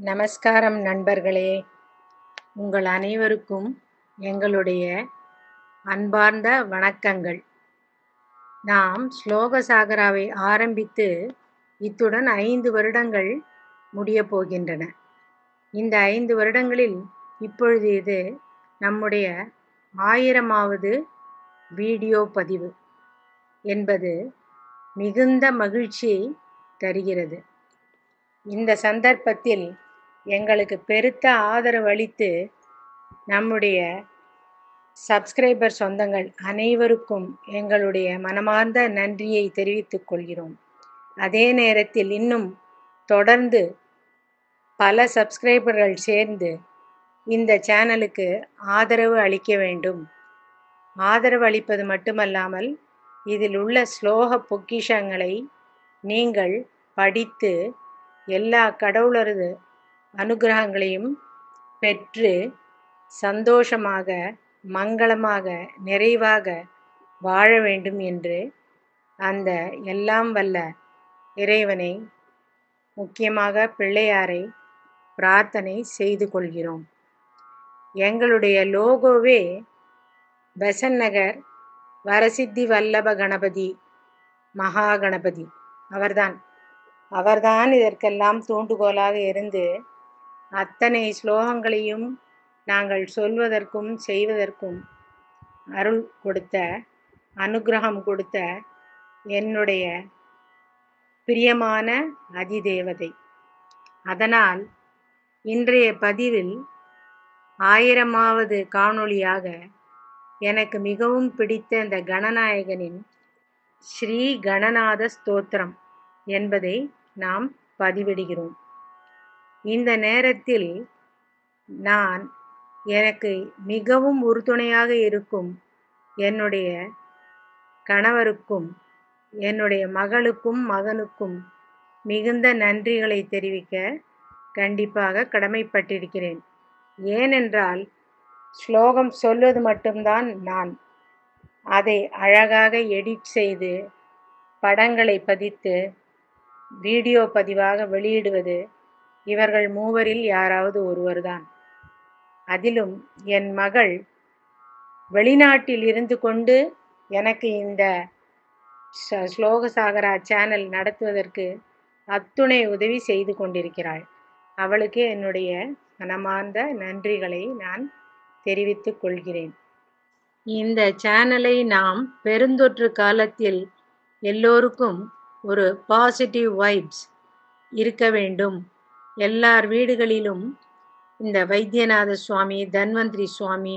நமஸ்காரம் நண்பர்களே, உங்கள் அனைவருக்கும் எங்களுடைய அன்பார்ந்த வணக்கங்கள். நாம் ஸ்லோக சாகராவை ஆரம்பித்து இத்துடன் 5 வருடங்கள் முடியப் போகின்றன. இந்த 5 வருடங்களில் இப்பொழுது இது நம்முடைய 1000வது வீடியோ பதிவு என்பது மிகுந்த மகிழ்ச்சியை தருகிறது. இந்த சந்தர்ப்பத்தில் எங்களுக்கு பெருத்த ஆதரவு அளித்து நம்முடைய சப்ஸ்கிரைபர் சொந்தங்கள் அனைவருக்கும் எங்களுடைய மனமார்ந்த நன்றியை தெரிவித்துக் கொள்கிறோம். அதே நேரத்தில் இன்னும் தொடர்ந்து பல சப்ஸ்கிரைபர்கள் சேர்ந்து இந்த சேனலுக்கு ஆதரவு அளிக்க வேண்டும். ஆதரவு அளிப்பது மட்டுமல்லாமல் இதில் உள்ள ஸ்லோக பொக்கிஷங்களை நீங்கள் படித்து எல்லா கடவுளரது அனுகிரகங்களையும் பெற்று சந்தோஷமாக, மங்களமாக, நிறைவாக வாழ வேண்டும் என்று அந்த எல்லாம் வல்ல இறைவனை, முக்கியமாக பிள்ளையாரை பிரார்த்தனை செய்து கொள்கிறோம். எங்களுடைய லோகோவே பெசன்ட் நகர் வரசித்தி வல்லப கணபதி மகா கணபதி அவர்தான் இதற்கெல்லாம் தூண்டுகோலாக இருந்து அத்தனை ஸ்லோகங்களையும் நாங்கள் சொல்வதற்கும் செய்வதற்கும் அருள் கொடுத்த, அனுகிரகம் கொடுத்த என்னுடைய பிரியமான அதிதேவதை. அதனால் இன்றைய பதிவில் 1000வது காணொளியாக எனக்கு மிகவும் பிடித்த இந்த கணநாயகனின் ஸ்ரீ கணநாத ஸ்தோத்திரம் என்பதை நாம் பதிவிடுகிறோம். இந்த நேரத்தில் எனக்கு மிகவும் உறுதுணையாக இருக்கும் என்னுடைய கணவருக்கும் என்னுடைய மகளுக்கும் மகனுக்கும் மிகுந்த நன்றிகளை தெரிவிக்க கண்டிப்பாக கடமைப்பட்டிருக்கிறேன். ஏனென்றால் ஸ்லோகம் சொல்வது மட்டும்தான் நான். அதை அழகாக எடிட் செய்து படங்களை பதித்து வீடியோ பதிவாக வெளியிடுவது இவர்கள் மூவரில் யாராவது ஒருவர்தான். அதிலும் என் மகள் வெளிநாட்டில் இருந்து கொண்டு எனக்கு இந்த ஸ்லோக சாகரா சேனல் நடத்துவதற்கு அத்துணை உதவி செய்து கொண்டிருக்கிறாள். அவளுக்கு என்னுடைய மனமார்ந்த நன்றிகளை நான் தெரிவித்துக் கொள்கிறேன். இந்த சேனலை நாம் பெருந்தொற்று காலத்தில் எல்லோருக்கும் ஒரு பாசிட்டிவ் வைப்ஸ் இருக்க வேண்டும். எல்லார் வீடுகளிலும் இந்த வைத்தியநாத சுவாமி, தன்வந்திரி சுவாமி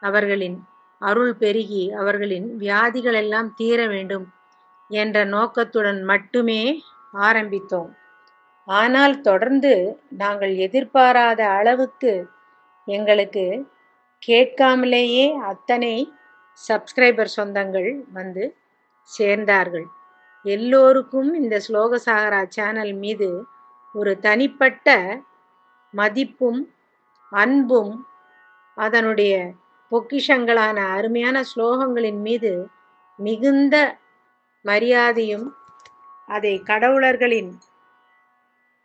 அவர்களின் அருள் பெருகி அவர்களின் வியாதிகள் எல்லாம் தீர வேண்டும் என்ற நோக்கத்துடன் மட்டுமே ஆரம்பித்தோம். ஆனால் தொடர்ந்து நாங்கள் எதிர்பாராத அளவுக்கு எங்களுக்கு கேட்காமலேயே அத்தனை சப்ஸ்கிரைபர் சொந்தங்கள் வந்து சேர்ந்தார்கள். எல்லோருக்கும் இந்த ஸ்லோக சாகரா சேனல் மீது ஒரு தனிப்பட்ட மதிப்பும் அன்பும் அதனுடைய பொக்கிஷங்களான அருமையான ஸ்லோகங்களின் மீது மிகுந்த மரியாதையும் அதை கடவுளர்களின்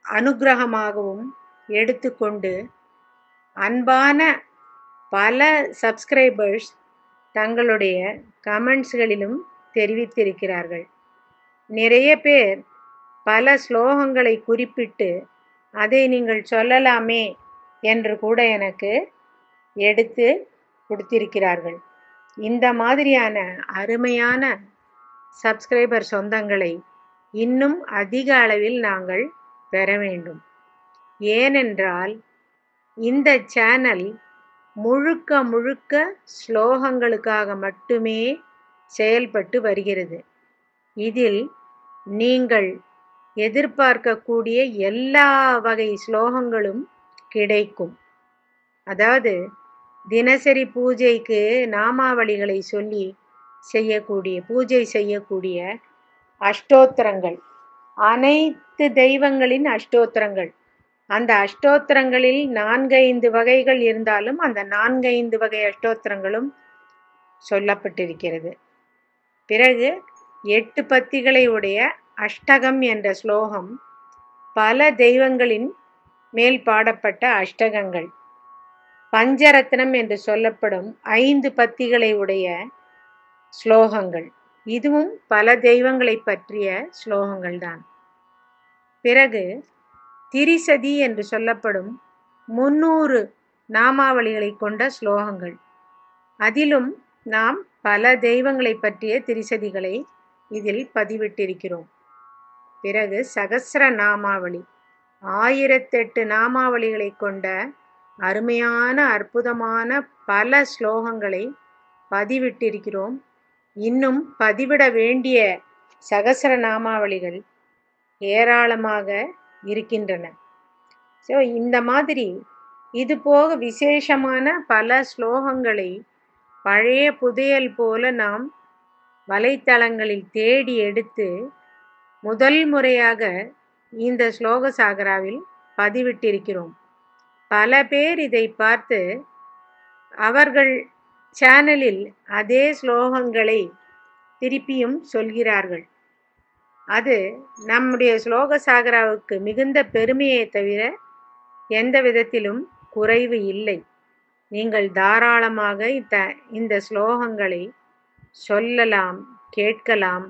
அனுகிரகமாகவும் எடுத்துக்கொண்டு அன்பான பல சப்ஸ்கிரைபர்ஸ் தங்களுடைய கமெண்ட்ஸ்களிலும் தெரிவித்திருக்கிறார்கள். நிறைய பேர் பல ஸ்லோகங்களை குறிப்பிட்டு அதை நீங்கள் சொல்லலாமே என்று கூட எனக்கு எடுத்து கொடுத்திருக்கிறார்கள். இந்த மாதிரியான அருமையான சப்ஸ்கிரைபர் சொந்தங்களை இன்னும் அதிக அளவில் நாங்கள் பெற வேண்டும். ஏனென்றால் இந்த சேனல் முழுக்க முழுக்க ஸ்லோகங்களுக்காக மட்டுமே செயல்பட்டு வருகிறது. இதில் நீங்கள் எதிர்பார்க்கக்கூடிய எல்லா வகை ஸ்லோகங்களும் கிடைக்கும். அதாவது தினசரி பூஜைக்கு நாமாவளிகளை சொல்லி பூஜை செய்யக்கூடிய அஷ்டோத்திரங்கள், அனைத்து தெய்வங்களின் அஷ்டோத்திரங்கள், அந்த அஷ்டோத்திரங்களில் 4-5 வகைகள் இருந்தாலும் அந்த 4-5 வகை அஷ்டோத்திரங்களும் சொல்லப்பட்டிருக்கிறது. பிறகு 8 பத்திகளை உடைய அஷ்டகம் என்ற ஸ்லோகம் பல தெய்வங்களின் மேல் பாடப்பட்ட அஷ்டகங்கள். பஞ்சரத்னம் என்று சொல்லப்படும் 5 பத்திகளை உடைய ஸ்லோகங்கள். இதுவும் பல தெய்வங்களை பற்றிய ஸ்லோகங்கள்தான். பிறகு திரிசதி என்று சொல்லப்படும் 300 நாமாவளிகளை கொண்ட ஸ்லோகங்கள். அதிலும் நாம் பல தெய்வங்களை பற்றிய திரிசதிகளை இதில் பதிவிட்டிருக்கிறோம். பிறகு சகஸ்ர நாமாவளி, 1008 நாமாவளிகளை கொண்ட அருமையான அற்புதமான பல ஸ்லோகங்களை பதிவிட்டிருக்கிறோம். இன்னும் பதிவிட வேண்டிய சகஸ்ர நாமாவளிகள் ஏராளமாக இருக்கின்றன. ஸோ இந்த மாதிரி இது போக விசேஷமான பல ஸ்லோகங்களை பழைய புதையல் போல நாம் வலைத்தளங்களில் தேடி எடுத்து முதல் முறையாக இந்த ஸ்லோக சாகராவில் பதிவிட்டிருக்கிறோம். பல பேர் இதை பார்த்து அவர்கள் சேனலில் அதே ஸ்லோகங்களை திருப்பியும் சொல்கிறார்கள். அது நம்முடைய ஸ்லோக சாகராவுக்கு மிகுந்த பெருமையை தவிர எந்த விதத்திலும் குறைவு இல்லை. நீங்கள் தாராளமாக இந்த ஸ்லோகங்களை சொல்லலாம், கேட்கலாம்,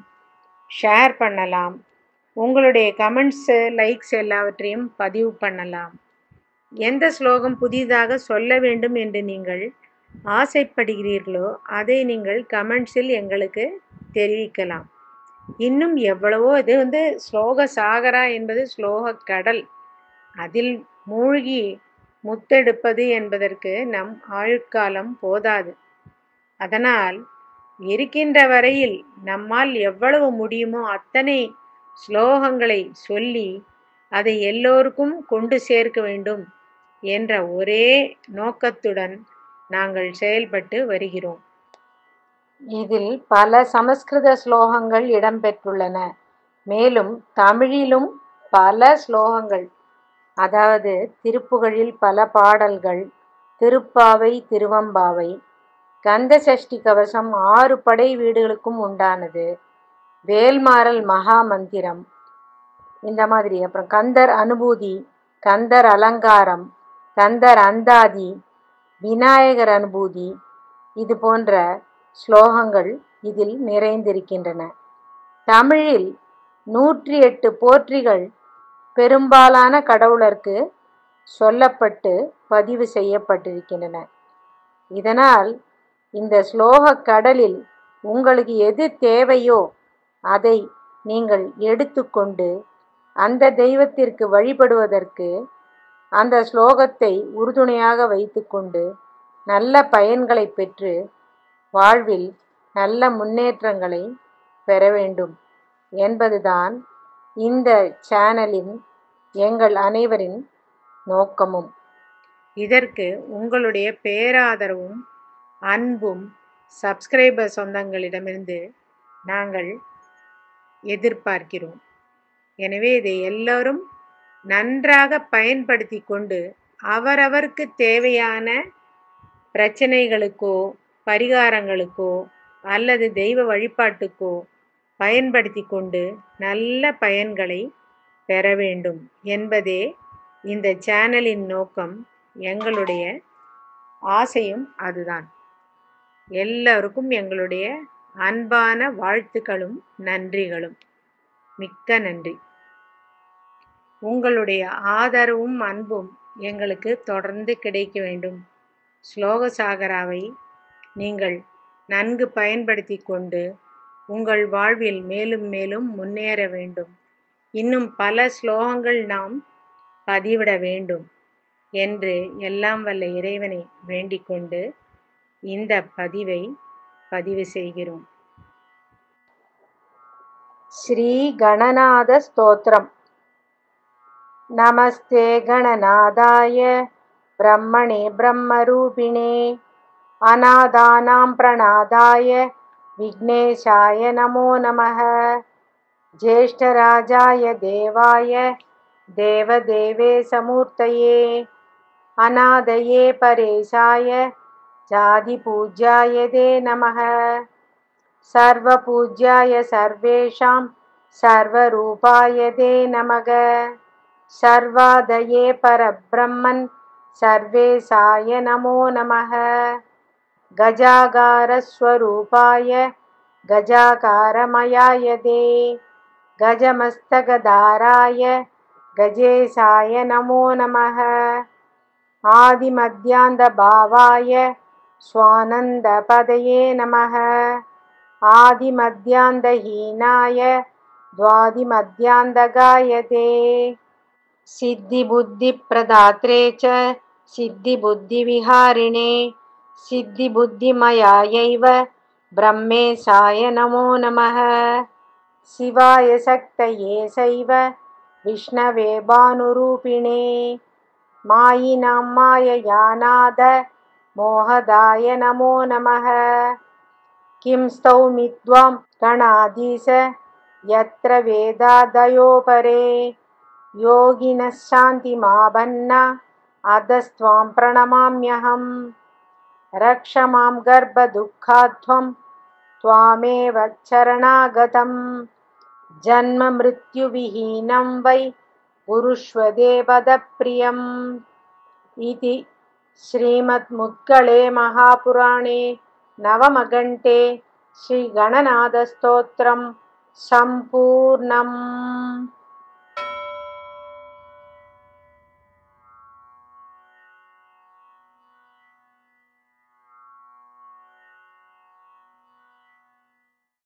ஷேர் பண்ணலாம். உங்களுடைய கமெண்ட்ஸு, லைக்ஸ் எல்லாவற்றையும் பதிவு பண்ணலாம். எந்த ஸ்லோகம் புதிதாக சொல்ல வேண்டும் என்று நீங்கள் ஆசைப்படுகிறீர்களோ அதை நீங்கள் கமெண்ட்ஸில் எங்களுக்கு தெரிவிக்கலாம். இன்னும் எவ்வளவோ, இது ஸ்லோக சாகரா என்பது ஸ்லோக கடல். அதில் மூழ்கி முத்தெடுப்பது என்பதற்கு நம் ஆயுட்காலம் போதாது. அதனால் இருக்கின்ற வரையில் நம்மால் எவ்வளவு முடியுமோ அத்தனை ஸ்லோகங்களை சொல்லி அதை எல்லோருக்கும் கொண்டு சேர்க்க வேண்டும் என்ற ஒரே நோக்கத்துடன் நாங்கள் செயல்பட்டு வருகிறோம். இதில் பல சமஸ்கிருத ஸ்லோகங்கள் இடம்பெற்றுள்ளன. மேலும் தமிழிலும் பல ஸ்லோகங்கள், அதாவது திருப்புகழில் பல பாடல்கள், திருப்பாவை, திருவம்பாவை, கந்த சஷ்டி கவசம் 6 படை வீடுகளுக்கும் உண்டானது, வேல்மாறல் மகா மந்திரம், இந்த மாதிரி. அப்புறம் கந்தர் அனுபூதி, கந்தர் அலங்காரம், கந்தர் அந்தாதி, விநாயகர் அனுபூதி, இது போன்ற ஸ்லோகங்கள் இதில் நிறைந்திருக்கின்றன. தமிழில் 108 போற்றிகள் பெரும்பாலான கடவுளருக்கு சொல்லப்பட்டு பதிவு செய்யப்பட்டிருக்கின்றன. இதனால் இந்த ஸ்லோக கடலில் உங்களுக்கு எது தேவையோ அதை நீங்கள் எடுத்துக்கொண்டு அந்த தெய்வத்திற்கு வழிபடுவதற்கு அந்த ஸ்லோகத்தை உறுதுணையாக வைத்துக்கொண்டு நல்ல பயன்களை பெற்று வாழ்வில் நல்ல முன்னேற்றங்களை பெற வேண்டும் என்பதுதான் இந்த சேனலின் எங்கள் அனைவரின் நோக்கமும். இதற்கு உங்களுடைய பேராதரவும் அன்பும் சப்ஸ்கிரைபர் சொந்தங்களிடமிருந்து நாங்கள் எதிர்பார்க்கிறோம். எனவே இதை எல்லோரும் நன்றாக பயன்படுத்தி கொண்டு அவரவருக்கு தேவையான பிரச்சனைகளுக்கோ பரிகாரங்களுக்கோ அல்லது தெய்வ வழிபாட்டுக்கோ பயன்படுத்தி கொண்டு நல்ல பயன்களை பெற வேண்டும் என்பதே இந்த சேனலின் நோக்கம். எங்களுடைய ஆசையும் அதுதான். எல்லோருக்கும் எங்களுடைய அன்பான வாழ்த்துக்களும் நன்றிகளும். மிக்க நன்றி. உங்களுடைய ஆதரவும் அன்பும் எங்களுக்கு தொடர்ந்து கிடைக்க வேண்டும். ஸ்லோக சாகராவை நீங்கள் நன்கு பயன்படுத்தி கொண்டு உங்கள் வாழ்வில் மேலும் மேலும் முன்னேற வேண்டும். இன்னும் பல ஸ்லோகங்கள் நாம் பதிவிட வேண்டும் என்று எல்லாம் வல்ல இறைவனை வேண்டிக் கொண்டு இந்த பதிவை பதிவு செய்கிறோம். ஸ்ரீ கணநாத ஸ்தோத்திரம். நமஸ்தே கணநாதாய பிரம்மணே பிரம்மரூபிணே அநாதானாம் பிரணாதாய விக்னேஷாய நமோ நமः. ஜேஷ்டராஜாய தேவாய தேவதேவே சமூர்த்தயே அநாதயே பரேசாய ஜாதிபூஜ்யாய தே நமः. சர்வபூஜ்யாய சர்வேஷாம் சர்வரூபாய தே நமக. सर्वादये परब्रह्मन् सर्वेशाय नमो नमः। गजागारस्वरूपाय गजाकारमयाय दे गजमस्तकधाराय गजेशाय नमो नमः। आदिमध्यान्तभावाय स्वानन्दपदये नमः। आदिमध्यान्तहीनाय द्वादिमध्यान्तगाय ते सिद्धिबुद्धिप्रदात्रे च सिद्धिबुद्धिविहारिणे सिद्धिबुद्धिमयायैव ब्रह्मेशाय नमो नमः। शिवाय शक्तये सैव विष्णवे भानुरूपिणे मायिनां माययानाद मोहदाय नमो नमः। किं स्तौमि त्वां गणाधीश यत्र वेदादयो परे योगिनः शान्तिमापन्ना अधस्त्वां प्रणमाम्यहम्। रक्ष मां गर्भदुःखाध्वं त्वामेव शरणागतं जन्ममृत्युविहीनं वै गुरुष्वदेवदप्रियम् इति श्रीमद्मुद्गले महापुराणे नवमकण्ठे श्रीगणनाथस्तोत्रं सम्पूर्णम्।